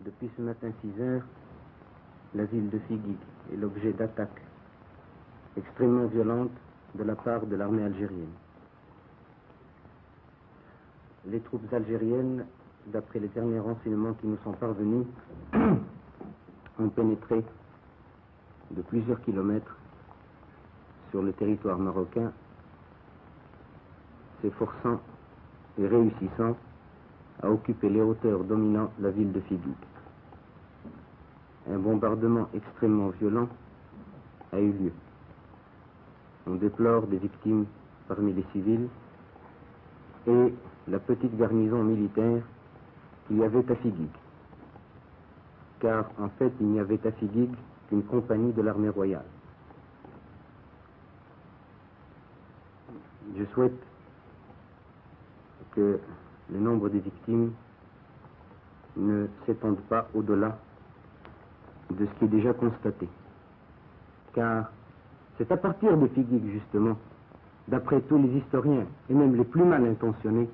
Depuis ce matin 6 heures, la ville de Figuig est l'objet d'attaques extrêmement violentes de la part de l'armée algérienne. Les troupes algériennes, d'après les derniers renseignements qui nous sont parvenus, ont pénétré de plusieurs kilomètres sur le territoire marocain, s'efforçant et réussissant à occuper les hauteurs dominant la ville de Figuig. Un bombardement extrêmement violent a eu lieu. On déplore des victimes parmi les civils et la petite garnison militaire qu'il y avait à Figuig. Car en fait, il n'y avait à Figuig qu'une compagnie de l'armée royale. Je souhaite que le nombre des victimes ne s'étende pas au-delà de ce qui est déjà constaté. Car c'est à partir de Figuig, justement, d'après tous les historiens, et même les plus mal intentionnés,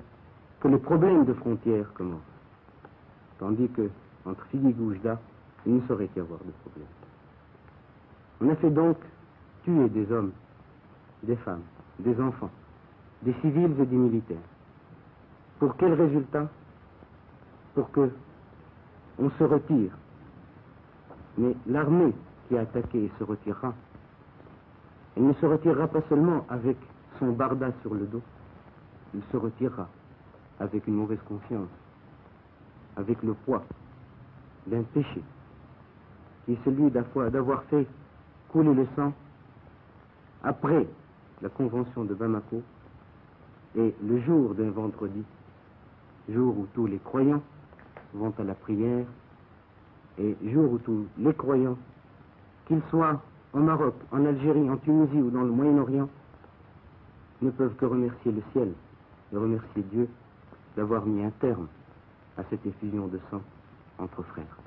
que les problèmes de frontières commencent. Tandis que, entre Figuig et Oujda, il ne saurait y avoir de problème. On a fait donc tuer des hommes, des femmes, des enfants, des civils et des militaires. Pour quel résultat? Pour que on se retire. Mais l'armée qui a attaqué se retirera. Elle ne se retirera pas seulement avec son barda sur le dos, il se retirera avec une mauvaise conscience, avec le poids d'un péché, qui est celui d'avoir fait couler le sang après la convention de Bamako et le jour d'un vendredi, jour où tous les croyants vont à la prière et jour où tous les croyants, qu'ils soient au Maroc, en Algérie, en Tunisie ou dans le Moyen-Orient, ne peuvent que remercier le ciel et remercier Dieu d'avoir mis un terme à cette effusion de sang entre frères.